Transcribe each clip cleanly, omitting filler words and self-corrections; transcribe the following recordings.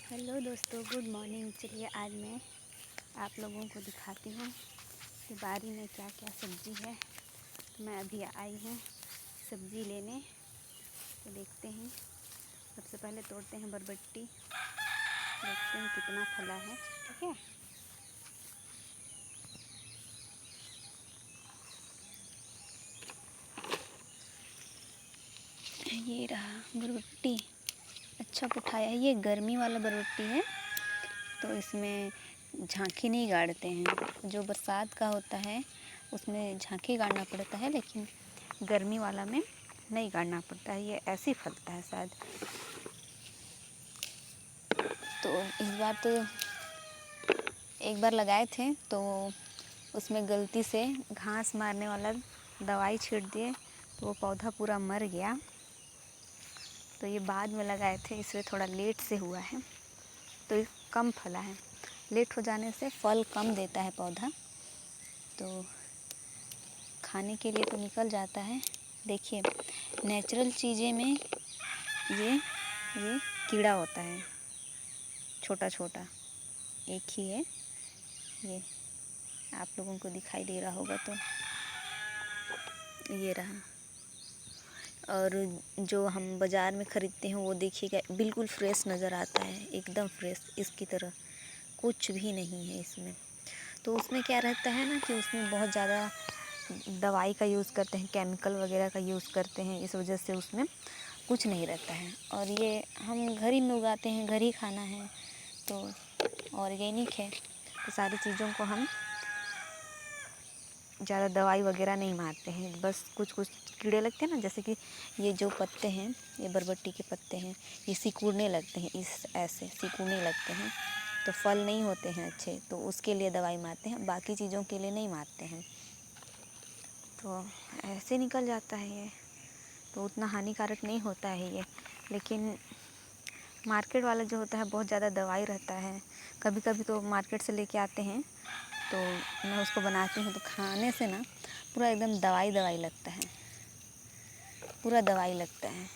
Hello दोस्तों, good morning. चलिए आज मैं आप लोगों को दिखाती हूँ कि बारी में क्या क्या सब्ज़ी है। तो मैं अभी आई हूँ सब्ज़ी लेने, तो देखते हैं। सबसे पहले तोड़ते हैं बरबट्टी, देखते हैं कितना फला है। ठीक है, ये रहा बरबट्टी। अच्छा उठाया है। ये गर्मी वाला बरबट्टी है, तो इसमें झांकी नहीं गाड़ते हैं। जो बरसात का होता है उसमें झांकी गाड़ना पड़ता है, लेकिन गर्मी वाला में नहीं गाड़ना पड़ता है। ये ऐसे ही फलता है शायद। तो इस बार तो एक बार लगाए थे, तो उसमें गलती से घास मारने वाला दवाई छींट दिए, तो वो पौधा पूरा मर गया। तो ये बाद में लगाए थे, इसलिए थोड़ा लेट से हुआ है, तो ये कम फला है। लेट हो जाने से फल कम देता है पौधा, तो खाने के लिए तो निकल जाता है। देखिए, नेचुरल चीज़ें में ये कीड़ा होता है, छोटा छोटा एक ही है। ये आप लोगों को दिखाई दे रहा होगा, तो ये रहा। और जो हम बाज़ार में ख़रीदते हैं वो देखिएगा, बिल्कुल फ्रेश नज़र आता है, एकदम फ्रेश। इसकी तरह कुछ भी नहीं है इसमें। तो उसमें क्या रहता है ना कि उसमें बहुत ज़्यादा दवाई का यूज़ करते हैं, केमिकल वगैरह का यूज़ करते हैं, इस वजह से उसमें कुछ नहीं रहता है। और ये हम घर ही में उगाते हैं, घर ही खाना है, तो ऑर्गेनिक है। तो सारी चीज़ों को हम ज़्यादा दवाई वगैरह नहीं मारते हैं। बस कुछ कुछ कीड़े लगते हैं ना, जैसे कि ये जो पत्ते हैं, ये बरबट्टी के पत्ते हैं, ये सिकुड़ने लगते हैं, इस ऐसे सिकुड़ने लगते हैं, तो फल नहीं होते हैं अच्छे, तो उसके लिए दवाई मारते हैं, बाकी चीज़ों के लिए नहीं मारते हैं। तो ऐसे निकल जाता है ये, तो उतना हानिकारक नहीं होता है ये। लेकिन मार्केट वाला जो होता है बहुत ज़्यादा दवाई रहता है। कभी कभी तो मार्केट से लेके आते हैं, तो मैं उसको बनाती हूँ, तो खाने से ना पूरा एकदम दवाई दवाई लगता है, पूरा दवाई लगता है,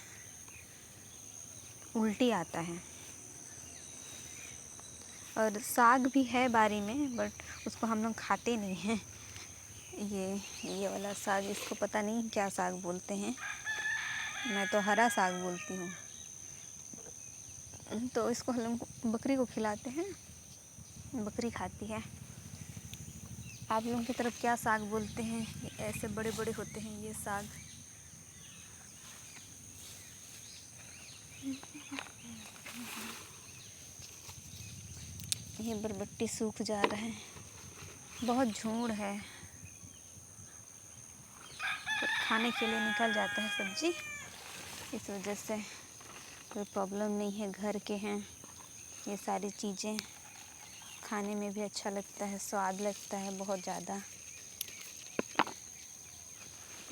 उल्टी आता है। और साग भी है बारी में, बट उसको हम लोग खाते नहीं हैं। ये वाला साग, इसको पता नहीं क्या साग बोलते हैं, मैं तो हरा साग बोलती हूँ। तो इसको हम लोग बकरी को खिलाते हैं, बकरी खाती है। आप लोगों की तरफ क्या साग बोलते हैं? ऐसे बड़े बड़े होते हैं ये साग। ये बरबट्टी सूख जा रहा है, बहुत झूड़ है, पर खाने के लिए निकल जाता है सब्जी, इस वजह से कोई प्रॉब्लम नहीं है। घर के हैं ये सारी चीज़ें, खाने में भी अच्छा लगता है, स्वाद लगता है बहुत ज़्यादा।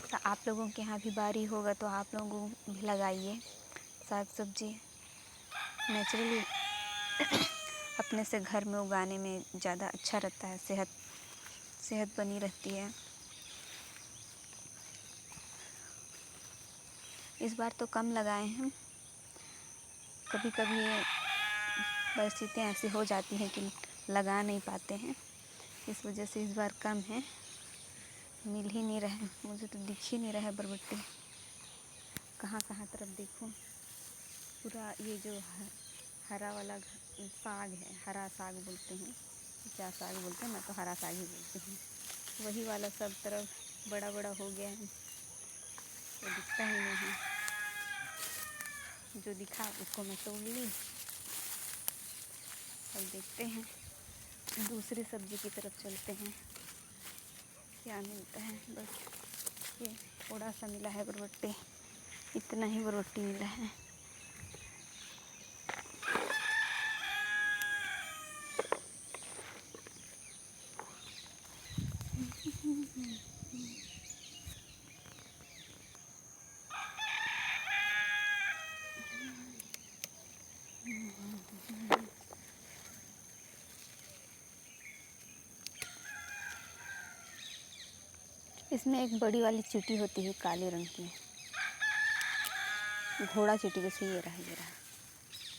तो आप लोगों के यहाँ भी बारी होगा तो आप लोगों भी लगाइए साग सब्जी। नेचुरली अपने से घर में उगाने में ज़्यादा अच्छा रहता है, सेहत बनी रहती है। इस बार तो कम लगाए हैं, कभी कभी परिस्थितियाँ ऐसी हो जाती हैं कि लगा नहीं पाते हैं, इस वजह से इस बार कम है। मिल ही नहीं रहे, मुझे तो दिख ही नहीं रहा है बरबट्टी। कहाँ कहाँ तरफ देखूं, पूरा ये जो हरा वाला साग है, हरा साग बोलते हैं, क्या साग बोलते हैं, मैं तो हरा साग ही बोलती हूँ, वही वाला सब तरफ बड़ा बड़ा हो गया है, तो दिखता ही नहीं है। जो दिखा उसको मैं तोड़ ली। अब देखते हैं, दूसरी सब्जी की तरफ चलते हैं, क्या मिलता है। बस ये थोड़ा सा मिला है बरबट्टी, इतना ही बरबट्टी मिला है। इसमें एक बड़ी वाली चींटी होती है, काले रंग की, घोड़ा चींटी जैसे। ये रहा,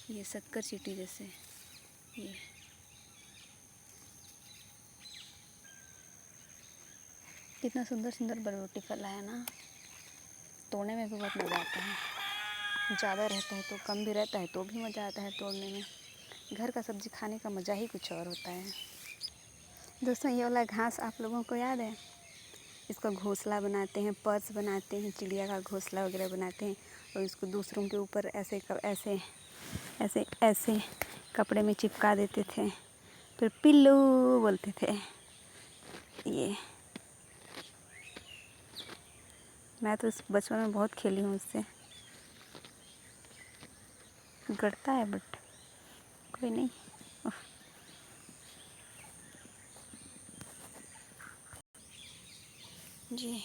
ये शक्कर चींटी जैसे। ये कितना सुंदर सुंदर बरबट्टी फला है ना, तोड़ने में भी बहुत मज़ा आता है। ज़्यादा रहता है तो, कम भी रहता है तो भी मज़ा आता है तोड़ने में। घर का सब्ज़ी खाने का मज़ा ही कुछ और होता है। दोस्तों, ये वाला घास आप लोगों को याद है? इसका घोंसला बनाते हैं, पर्स बनाते हैं, चिड़िया का घोंसला वगैरह बनाते हैं और इसको दूसरों के ऊपर ऐसे ऐसे ऐसे ऐसे कपड़े में चिपका देते थे, फिर पिल्लू बोलते थे। ये मैं तो इस बचपन में बहुत खेली हूँ इससे। गड़ता है बट कोई नहीं। जी,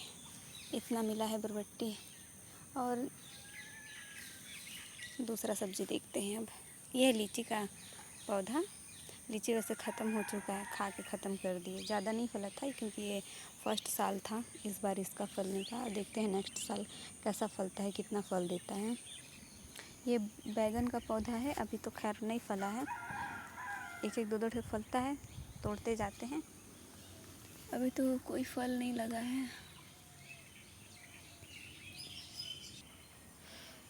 इतना मिला है बरबट्टी। और दूसरा सब्ज़ी देखते हैं अब। यह लीची का पौधा। लीची वैसे ख़त्म हो चुका है, खा के ख़त्म कर दिए। ज़्यादा नहीं फला था क्योंकि ये फर्स्ट साल था इस बार इसका फलने का। देखते हैं नेक्स्ट साल कैसा फलता है, कितना फल देता है। ये बैगन का पौधा है, अभी तो खैर नहीं फला है। एक एक दो दो फलता है, तोड़ते जाते हैं। अभी तो कोई फल नहीं लगा है।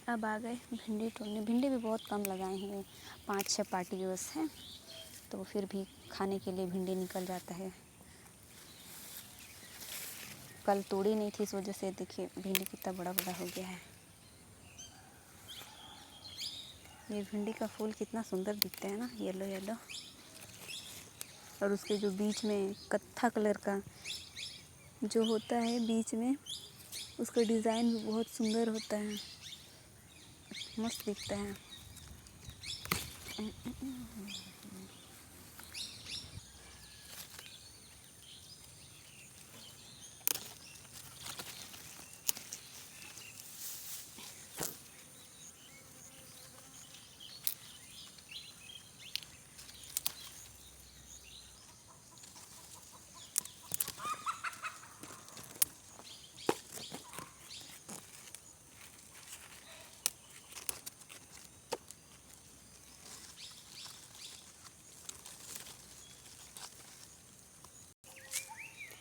अब आ गए भिंडी तोड़ने। भिंडी भी बहुत कम लगाए हैं, 5-6 पार्टी बस हैं, तो फिर भी खाने के लिए भिंडी निकल जाता है। कल तोड़ी नहीं थी, इस वजह से देखिए भिंडी कितना बड़ा बड़ा हो गया है। ये भिंडी का फूल कितना सुंदर दिखता है ना, येलो येलो। और उसके जो बीच में कत्था कलर का जो होता है बीच में, उसका डिज़ाइन भी बहुत सुंदर होता है, मस्त दिखता है।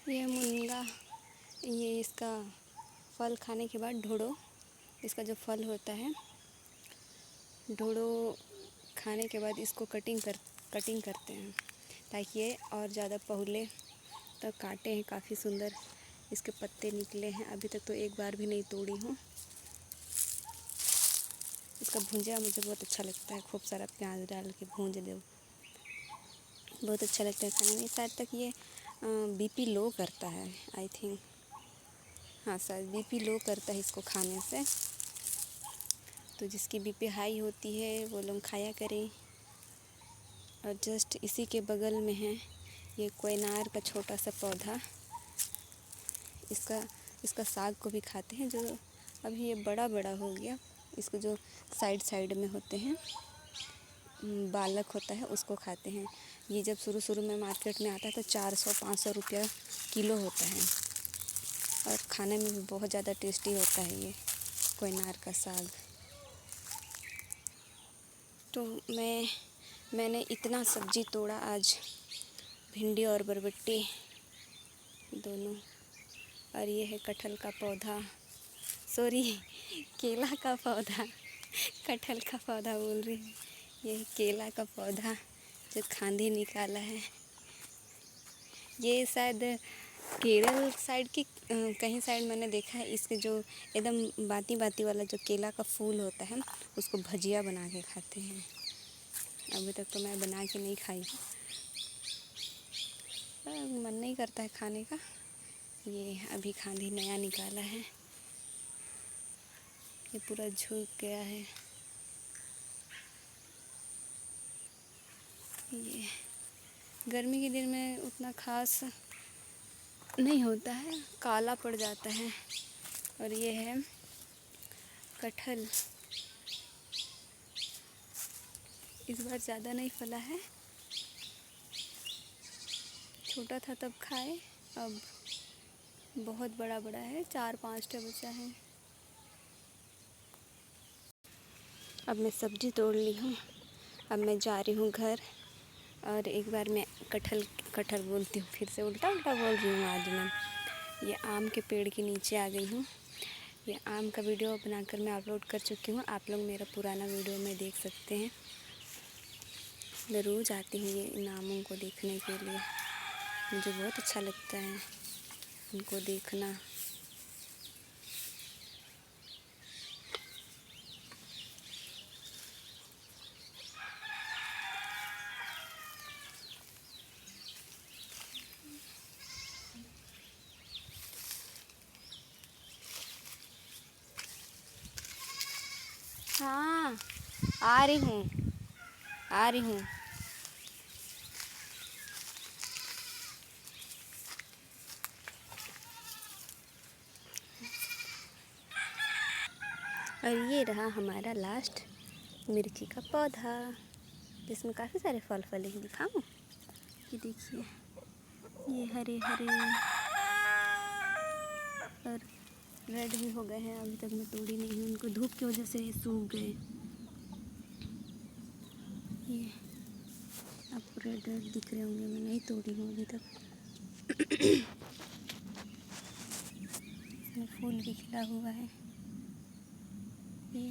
ये मुनगा, ये इसका फल खाने के बाद ढोड़ो, इसका जो फल होता है ढोड़ो खाने के बाद इसको कटिंग करते हैं ताकि ये और ज़्यादा पहुले। तो काटे हैं, काफ़ी सुंदर इसके पत्ते निकले हैं। अभी तक तो एक बार भी नहीं तोड़ी हूँ। इसका भुंजिया मुझे बहुत अच्छा लगता है, खूब सारा प्याज डाल के भूंज दो, बहुत अच्छा लगता है खाने में। शायद तक ये बीपी लो करता है, आई थिंक। हाँ, शायद बीपी लो करता है इसको खाने से। तो जिसकी बीपी हाई होती है वो लोग खाया करें। और जस्ट इसी के बगल में है ये कोयनार का छोटा सा पौधा। इसका साग को भी खाते हैं, जो अभी ये बड़ा बड़ा हो गया। इसको जो साइड में होते हैं, बालक होता है, उसको खाते हैं। ये जब शुरू में मार्केट में आता है तो 400-500 रुपया किलो होता है और खाने में भी बहुत ज़्यादा टेस्टी होता है ये कोयनार का साग। तो मैंने इतना सब्ज़ी तोड़ा आज, भिंडी और बरबट्टी दोनों। और ये है कटहल का पौधा, सॉरी केला का पौधा, कटहल का पौधा बोल रही हूँ। ये केला का पौधा जो खांधी निकाला है। ये शायद केरल साइड की कहीं साइड मैंने देखा है, इसके जो एकदम बाती बाती वाला जो केला का फूल होता है उसको भजिया बना के खाते हैं। अभी तक तो मैं बना के नहीं खाई हूँ, मन नहीं करता है खाने का। ये अभी खांधी नया निकाला है, ये पूरा झुक गया है। ये गर्मी के दिन में उतना खास नहीं होता है, काला पड़ जाता है। और ये है कटहल, इस बार ज़्यादा नहीं फला है, छोटा था तब खाए, अब बहुत बड़ा बड़ा है, 4-5 बचा है। अब मैं सब्ज़ी तोड़ ली हूँ, अब मैं जा रही हूँ घर। और एक बार मैं कटहल बोलती हूँ, फिर से उल्टा उल्टा बोल रही हूँ आज मैं। ये आम के पेड़ के नीचे आ गई हूँ। ये आम का वीडियो बनाकर मैं अपलोड कर चुकी हूँ, आप लोग मेरा पुराना वीडियो में देख सकते हैं। मैं रोज़ आती हूँ ये इन आमों को देखने के लिए, मुझे बहुत अच्छा लगता है इनको देखना। हाँ, आ रही हूँ, आ रही हूँ। और ये रहा हमारा लास्ट मिर्ची का पौधा, जिसमें काफ़ी सारे फल फले हैं। दिखाऊँ? ये देखिए, ये हरे हरे और रेड भी हो गए हैं। अभी तक मैं तोड़ी नहीं हूँ, उनको धूप की वजह से ये सूख गए। ये आपको रेड रेड दिख रहे होंगे, मैं नहीं तोड़ी हूँ अभी तक। इसमें फूल भी खिला हुआ है। ये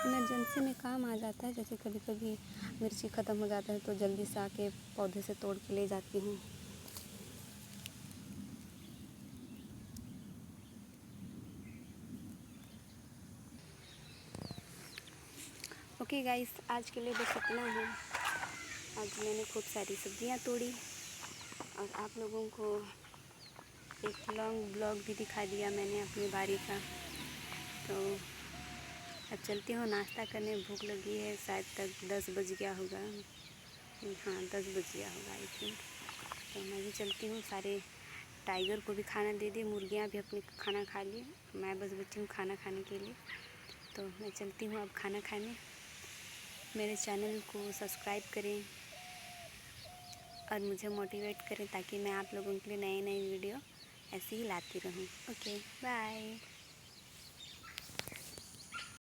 इमरजेंसी में काम आ जाता है, जैसे कभी कभी मिर्ची ख़त्म हो जाता है तो जल्दी से आके पौधे से तोड़ के ले जाती हूँ। ओके गाइस, आज के लिए बस इतना ही। आज मैंने खूब सारी सब्जियां तोड़ी और आप लोगों को एक लॉन्ग ब्लॉग भी दिखा दिया मैंने अपनी बारी का। तो अब चलती हूँ नाश्ता करने, भूख लगी है। शायद तक 10 बज गया होगा। हाँ, 10 बज गया होगा आई थिंक। तो मैं भी चलती हूँ। सारे टाइगर को भी खाना दे दी, मुर्गियाँ भी अपने खाना खा ली, मैं बस बची हूँ खाना खाने के लिए। तो मैं चलती हूँ अब खाना खाने। मेरे चैनल को सब्सक्राइब करें और मुझे मोटिवेट करें ताकि मैं आप लोगों के लिए नए नए वीडियो ऐसे ही लाती रहूँ। Okay, bye.